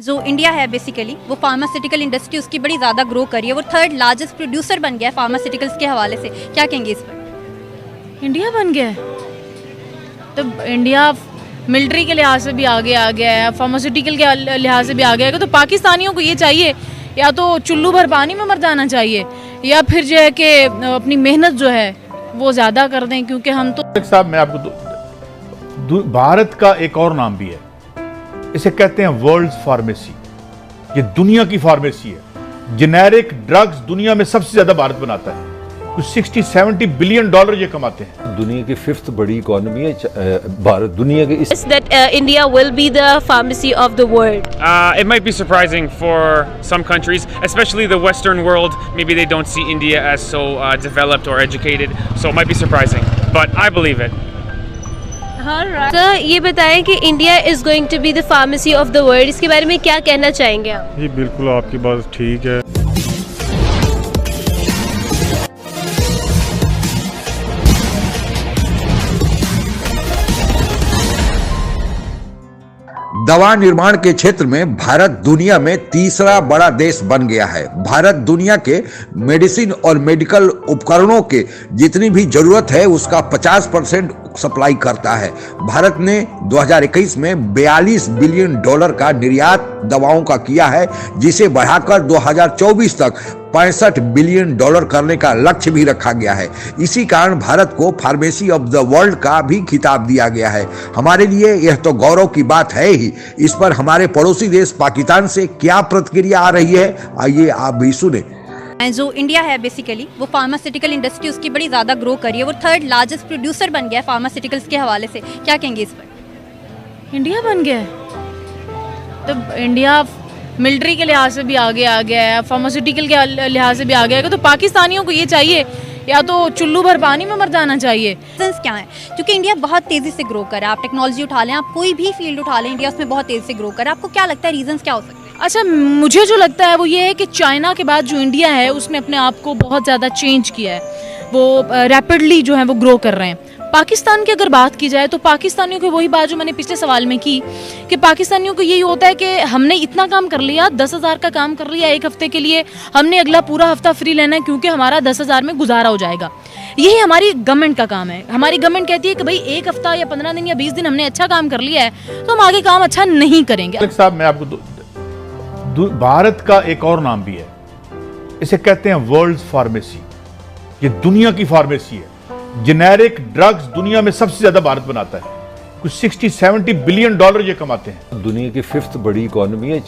जो इंडिया है बेसिकली वो फार्मास्यूटिकल इंडस्ट्री उसकी बड़ी ज़्यादा ग्रो करी है, वो थर्ड लार्जेस्ट प्रोड्यूसर बन गया है फार्मास्यूटिकल्स के हवाले से। क्या कहेंगे इस पर? इंडिया बन गया है तो इंडिया मिलिट्री के लिहाज से भी आगे आ गया है, फार्मास्यूटिकल के लिहाज से भी आगे आएगा। तो पाकिस्तानियों को ये चाहिए या तो चुल्लू भर पानी में मर जाना चाहिए या फिर जो है कि अपनी मेहनत जो है वो ज़्यादा कर दें, क्योंकि हम तो साहब मैं आपको भारत का एक और नाम भी है, इसे कहते हैं वर्ल्ड फार्मेसी। ये दुनिया की फार्मेसी है। जेनेरिक ड्रग्स दुनिया में सबसे ज्यादा भारत बनाता है, कुछ 60-70 बिलियन डॉलर ये कमाते हैं। दुनिया की 5th बड़ी इकोनॉमी है भारत। दुनिया के इस that India will be the pharmacy of the world. It might be surprising for some countries, especially the Western world. Maybe they don't see India as so developed or educated, so it might be surprising. But I believe it. तो ये बताएं कि India is going to be the pharmacy of the world, इसके बारे में क्या कहना चाहेंगे आप? जी बिल्कुल आपकी बात ठीक है। दवा निर्माण के क्षेत्र में भारत दुनिया में तीसरा बड़ा देश बन गया है। भारत दुनिया के मेडिसिन और मेडिकल उपकरणों के जितनी भी जरूरत है उसका 50% सप्लाई करता है। भारत ने 2021 में 42 बिलियन डॉलर का निर्यात दवाओं का किया है, जिसे बढ़ाकर 2024 तक 65 बिलियन डॉलर करने का लक्ष्य भी रखा गया है। इसी कारण भारत को फार्मेसी ऑफ द वर्ल्ड का भी खिताब दिया गया है। हमारे लिए यह तो गौरव की बात है ही। इस पर हमारे पड़ोसी देश पाकिस्तान से क्या प्रतिक्रिया आ रही है, आइए आप भी सुने। जो इंडिया है बेसिकली वो फार्मास्यूटिकल इंडस्ट्री उसकी बड़ी ज़्यादा ग्रो करी है, वो थर्ड लार्जेस्ट प्रोड्यूसर बन गया है फार्मास्यूटिकल्स के हवाले से। क्या कहेंगे इस पर? इंडिया बन गया है तो इंडिया मिलिट्री के लिहाज से भी आगे आ गया है, फार्मास्यूटिकल के लिहाज से भी आगे आएगा। तो पाकिस्तानियों को ये चाहिए या तो चुल्लू भर पानी में मर जाना चाहिए। रीजंस क्या है? क्योंकि इंडिया बहुत तेज़ी से ग्रो कर रहा है। आप टेक्नोलॉजी उठा लें, आप कोई भी फील्ड उठा लें, इंडिया उसमें बहुत तेज़ी से ग्रो कर रहा है। आपको क्या लगता है रीजंस क्या हो सकते हैं? अच्छा, मुझे जो लगता है वो ये है कि चाइना के बाद जो इंडिया है उसने अपने आप को बहुत ज़्यादा चेंज किया है, वो रैपिडली जो है वो ग्रो कर रहे हैं। पाकिस्तान की अगर बात की जाए तो पाकिस्तानियों की वही बात जो मैंने पिछले सवाल में की कि पाकिस्तानियों को यही होता है कि हमने इतना काम कर लिया, 10,000 का काम कर लिया एक हफ्ते के लिए, हमने अगला पूरा हफ्ता फ्री लेना है क्योंकि हमारा 10,000 में गुजारा हो जाएगा। यही हमारी गवर्नमेंट का काम है। हमारी गवर्नमेंट कहती है कि भाई एक हफ्ता या 15 दिन या 20 दिन हमने अच्छा काम कर लिया है तो हम आगे काम अच्छा नहीं करेंगे। साहब मैं आपको भारत का एक और नाम भी है, इसे कहते हैं वर्ल्ड फार्मेसी। ये दुनिया की फार्मेसी है। जेनेरिक ड्रग्स दुनिया में सबसे ज्यादा भारत बनाता है, कुछ 60-70 बिलियन डॉलर ये कमाते हैं। दुनिया की 5th बड़ी इकोनॉमी है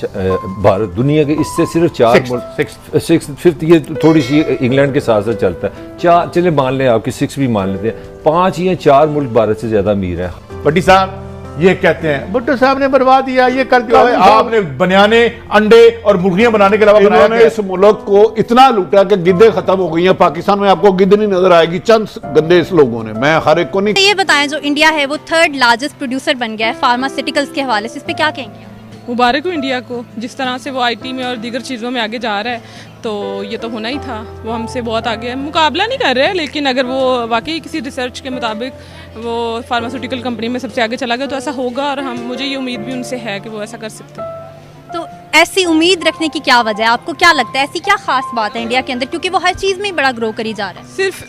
भारत। दुनिया के इससे सिर्फ 5th ये थोड़ी सी इंग्लैंड के साथ साथ चलता है। 4 चले मान लें, आपकी 6 भी मान लेते हैं, 5 या 4 मुल्क भारत से ज्यादा अमीर है। भट्टी साहब ये कहते हैं भुट्टो साहब ने बर्बाद दिया, ये कर दिया। आपने बनियाने, अंडे और मुर्गियां बनाने के अलावा इन्होंने इस मुल्क को इतना लूटा कि गिद्दे खत्म हो गई हैं। पाकिस्तान में आपको गिद्द नहीं नजर आएगी, चंद गंदे इस लोगों ने, मैं हर एक को नहीं। ये बताएं जो इंडिया है वो थर्ड लार्जेस्ट प्रोड्यूसर बन गया है फार्मास्यूटिकल्स के हवाले से, इस पे क्या कहेंगे? मुबारक हो इंडिया को, जिस तरह से वो आईटी में और दीगर चीज़ों में आगे जा रहा है, तो ये तो होना ही था। वो हमसे बहुत आगे है, मुकाबला नहीं कर रहे हैं, लेकिन अगर वो वाकई किसी रिसर्च के मुताबिक वो फार्मास्यूटिकल कंपनी में सबसे आगे चला गया तो ऐसा होगा, और मुझे ये उम्मीद भी उनसे है कि वो ऐसा कर सकते हैं। तो ऐसी उम्मीद रखने की क्या वजह है? आपको क्या लगता है ऐसी क्या खास बात है इंडिया के अंदर, क्योंकि वो हर चीज़ में बड़ा ग्रो करी जा रहा है? सिर्फ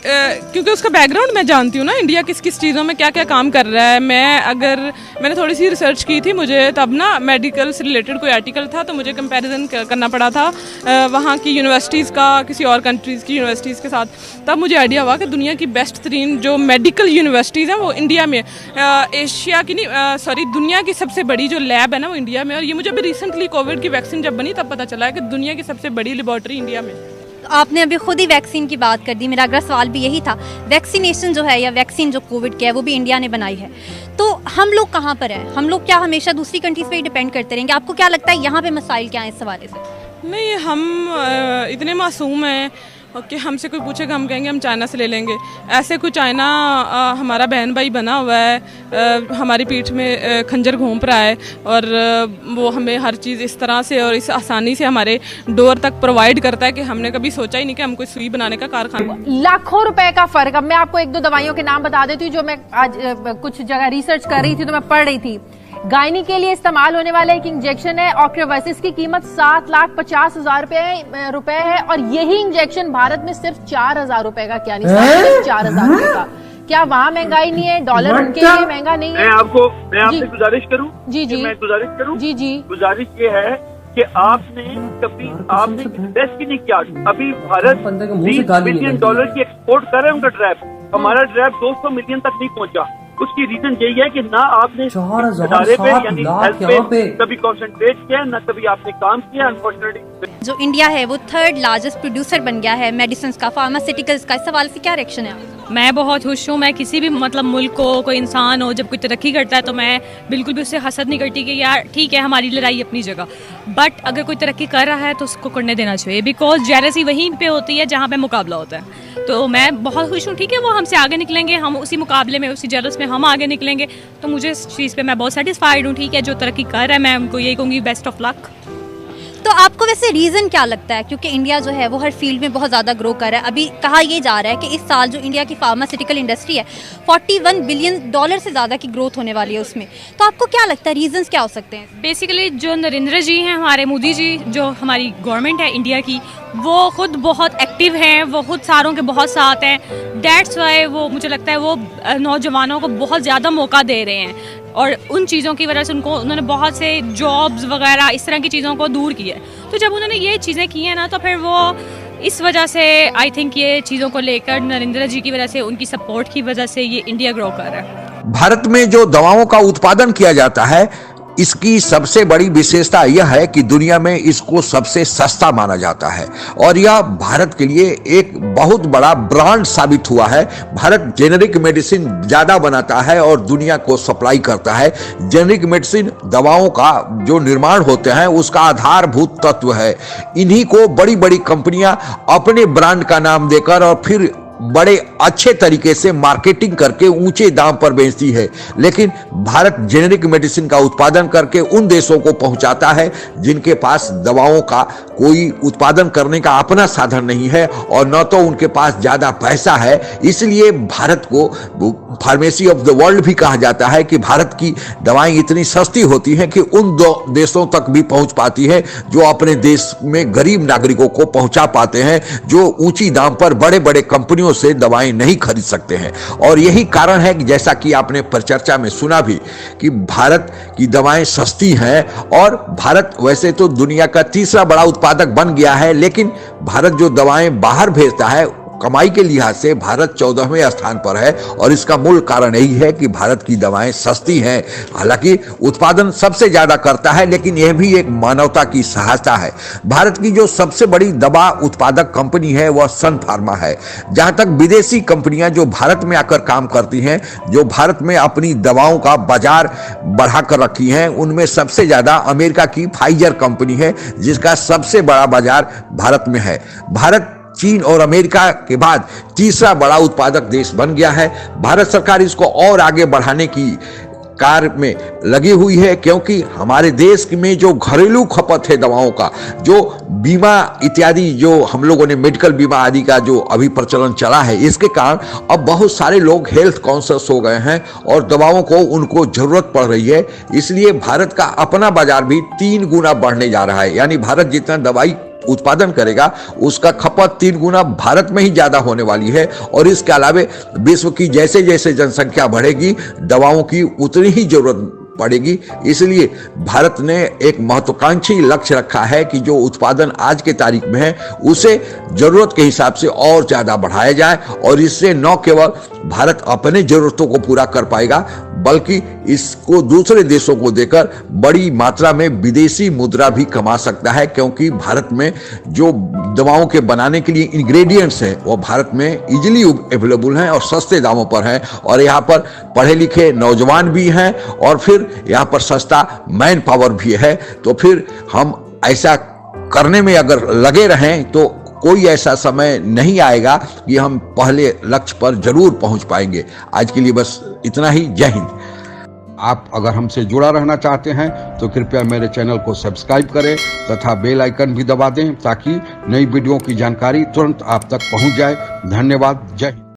क्योंकि उसका बैकग्राउंड मैं जानती हूँ ना, इंडिया किस किस चीज़ों में क्या क्या काम कर रहा है। मैंने थोड़ी सी रिसर्च की थी, मुझे तब ना मेडिकल से रिलेटेड कोई आर्टिकल था, तो मुझे कंपैरिजन करना पड़ा था वहाँ की यूनिवर्सिटीज़ का किसी और कंट्रीज़ की यूनिवर्सिटीज़ के साथ। तब मुझे आइडिया हुआ कि दुनिया की बेस्ट तरीन जो मेडिकल यूनिवर्सिटीज़ हैं वो इंडिया में, एशिया की नहीं सॉरी दुनिया की सबसे बड़ी जो लैब है ना वो इंडिया में। और ये मुझे अभी रिसेंटली कोविड की वैक्सीन जब बनी तब पता चला है कि दुनिया की सबसे बड़ी लेबॉर्ट्री इंडिया में। तो आपने अभी खुद ही वैक्सीन की बात कर दी, मेरा अगला सवाल भी यही था। वैक्सीनेशन जो है या वैक्सीन जो कोविड की है वो भी इंडिया ने बनाई है, तो हम लोग कहाँ पर हैं? हम लोग क्या हमेशा दूसरी कंट्रीज पे ही डिपेंड करते रहेंगे? आपको क्या लगता है यहाँ पे मसाइल क्या है इस हवाले से? नहीं, हम इतने मासूम हैं कि हमसे कोई पूछेगा हम कहेंगे हम चाइना से ले लेंगे। ऐसे कोई चाइना हमारा बहन भाई बना हुआ है, हमारी पीठ में खंजर घोंप रहा है, और वो हमें हर चीज़ इस तरह से और इस आसानी से हमारे डोर तक प्रोवाइड करता है कि हमने कभी सोचा ही नहीं कि हम कोई सुई बनाने का कारखाना। लाखों रुपए का फर्क। अब मैं आपको 1-2 दवाइयों के नाम बता देती हूँ जो मैं आज कुछ जगह रिसर्च कर रही थी तो मैं पढ़ रही थी। गायनी के लिए इस्तेमाल होने वाला एक इंजेक्शन है ऑक्रेवस। इसकी कीमत 7,50,000 रुपए है और यही इंजेक्शन भारत में सिर्फ 4,000 रुपए का, क्या नहीं सिर्फ 4,000 रुपए का। क्या वहाँ महंगाई नहीं है? डॉलर उनके लिए महंगा नहीं है? मैं आपसे गुजारिश करूं जी गुजारिश ये है कि आपने इन्वेस्ट ही नहीं किया। अभी भारत $20 बिलियन की एक्सपोर्ट कर रहे हैं उनका ड्रैप, हमारा ड्रैप 200 मिलियन तक नहीं पहुंचा। उसकी रीजन यही है कि ना आपने इदारे पे यानी हेल्थ पे कभी कॉन्सेंट्रेट किया, ना कभी आपने काम किया। अनफॉर्चुनेटली जो इंडिया है वो 3rd लार्जेस्ट प्रोड्यूसर बन गया है मेडिसिन का, फार्मास्यूटिकल्स का। इस सवाल से क्या रिएक्शन है आपका? मैं बहुत खुश हूँ। मैं किसी भी मुल्क को, कोई इंसान हो, जब कोई तरक्की करता है तो मैं बिल्कुल भी उससे हसद नहीं करती कि यार ठीक है हमारी लड़ाई अपनी जगह, बट अगर कोई तरक्की कर रहा है तो उसको करने देना चाहिए, बिकॉज जेलसी वहीं पे होती है जहाँ पे मुकाबला होता है। तो मैं बहुत खुश हूँ, ठीक है वो हमसे आगे निकलेंगे, हम उसी मुकाबले में, उसी जेलस में हम आगे निकलेंगे, तो मुझे इस चीज़ पे मैं बहुत सेटिस्फाइड हूँ। ठीक है जो तरक्की कर रहा है मैं उनको यही कहूँगी बेस्ट ऑफ लक। तो आपको वैसे रीज़न क्या लगता है, क्योंकि इंडिया जो है वो हर फील्ड में बहुत ज़्यादा ग्रो कर रहा है। अभी कहा यह जा रहा है कि इस साल जो इंडिया की फार्मास्यूटिकल इंडस्ट्री है $41 बिलियन से ज़्यादा की ग्रोथ होने वाली है उसमें। तो आपको क्या लगता है रीजंस क्या हो सकते हैं? बेसिकली जो नरेंद्र जी हैं, हमारे मोदी जी, जो हमारी गवर्नमेंट है इंडिया की, वो खुद बहुत एक्टिव हैं, वो खुद सारों के बहुत साथ हैं। दैट्स वाई वो मुझे लगता है वो नौजवानों को बहुत ज़्यादा मौका दे रहे हैं और उन चीज़ों की वजह से उन्होंने बहुत से जॉब्स वगैरह इस तरह की चीज़ों को दूर किया है। तो जब उन्होंने ये चीज़ें की हैं ना, तो फिर वो इस वजह से आई थिंक ये चीज़ों को लेकर नरेंद्र जी की वजह से, उनकी सपोर्ट की वजह से ये इंडिया ग्रो कर रहा है। भारत में जो दवाओं का उत्पादन किया जाता है, इसकी सबसे बड़ी विशेषता यह है कि दुनिया में इसको सबसे सस्ता माना जाता है और यह भारत के लिए एक बहुत बड़ा ब्रांड साबित हुआ है। भारत जेनेरिक मेडिसिन ज्यादा बनाता है और दुनिया को सप्लाई करता है। जेनेरिक मेडिसिन दवाओं का जो निर्माण होते हैं उसका आधारभूत तत्व है। इन्हीं को बड़ी बड़ी कंपनियां अपने ब्रांड का नाम देकर और फिर बड़े अच्छे तरीके से मार्केटिंग करके ऊंचे दाम पर बेचती है। लेकिन भारत जेनेरिक मेडिसिन का उत्पादन करके उन देशों को पहुंचाता है जिनके पास दवाओं का कोई उत्पादन करने का अपना साधन नहीं है और न तो उनके पास ज्यादा पैसा है। इसलिए भारत को फार्मेसी ऑफ द वर्ल्ड भी कहा जाता है कि भारत की दवाएं इतनी सस्ती होती हैं कि उन देशों तक भी पहुंच पाती है जो अपने देश में गरीब नागरिकों को पहुंचा पाते हैं, जो ऊंची दाम पर बड़े बड़े कंपनियों से दवाएं नहीं खरीद सकते हैं। और यही कारण है कि जैसा कि आपने परिचर्चा में सुना भी कि भारत की दवाएं सस्ती हैं और भारत वैसे तो दुनिया का तीसरा बड़ा उत्पादक बन गया है, लेकिन भारत जो दवाएं बाहर भेजता है कमाई के लिहाज से भारत 14वें स्थान पर है और इसका मूल कारण यही है कि भारत की दवाएं सस्ती हैं। हालांकि उत्पादन सबसे ज्यादा करता है, लेकिन यह भी एक मानवता की सहायता है। भारत की जो सबसे बड़ी दवा उत्पादक कंपनी है वह सन फार्मा है। जहां तक विदेशी कंपनियां जो भारत में आकर काम करती हैं, जो भारत में अपनी दवाओं का बाजार बढ़ाकर रखी हैं, उनमें सबसे ज्यादा अमेरिका की फाइजर कंपनी है जिसका सबसे बड़ा बाजार भारत में है। भारत चीन और अमेरिका के बाद तीसरा बड़ा उत्पादक देश बन गया है। भारत सरकार इसको और आगे बढ़ाने की कार्य में लगी हुई है, क्योंकि हमारे देश में जो घरेलू खपत है दवाओं का, जो बीमा इत्यादि जो हम लोगों ने मेडिकल बीमा आदि का जो अभी प्रचलन चला है, इसके कारण अब बहुत सारे लोग हेल्थ कॉन्शियस हो गए हैं और दवाओं को उनको जरूरत पड़ रही है। इसलिए भारत का अपना बाजार भी 3 गुना बढ़ने जा रहा है। यानी भारत जितना दवाई उत्पादन करेगा उसका खपत 3 गुना भारत में ही ज्यादा होने वाली है। और इसके अलावे विश्व की जैसे जैसे जनसंख्या बढ़ेगी दवाओं की उतनी ही जरूरत पड़ेगी। इसलिए भारत ने एक महत्वाकांक्षी लक्ष्य रखा है कि जो उत्पादन आज के तारीख में है उसे जरूरत के हिसाब से और ज्यादा बढ़ाया जाए और इससे न केवल भारत अपने जरूरतों को पूरा कर पाएगा बल्कि इसको दूसरे देशों को देकर बड़ी मात्रा में विदेशी मुद्रा भी कमा सकता है, क्योंकि भारत में जो दवाओं के बनाने के लिए इंग्रेडिएंट्स हैं वो भारत में इजीली अवेलेबल हैं और सस्ते दामों पर हैं और यहाँ पर पढ़े लिखे नौजवान भी हैं और फिर यहाँ पर सस्ता मैन पावर भी है। तो फिर हम ऐसा करने में अगर लगे रहें तो कोई ऐसा समय नहीं आएगा कि हम पहले लक्ष्य पर जरूर पहुंच पाएंगे। आज के लिए बस इतना ही। जय हिंद। आप अगर हमसे जुड़ा रहना चाहते हैं तो कृपया मेरे चैनल को सब्सक्राइब करें तथा बेल आइकन भी दबा दें ताकि नई वीडियो की जानकारी तुरंत आप तक पहुंच जाए। धन्यवाद। जय हिंद।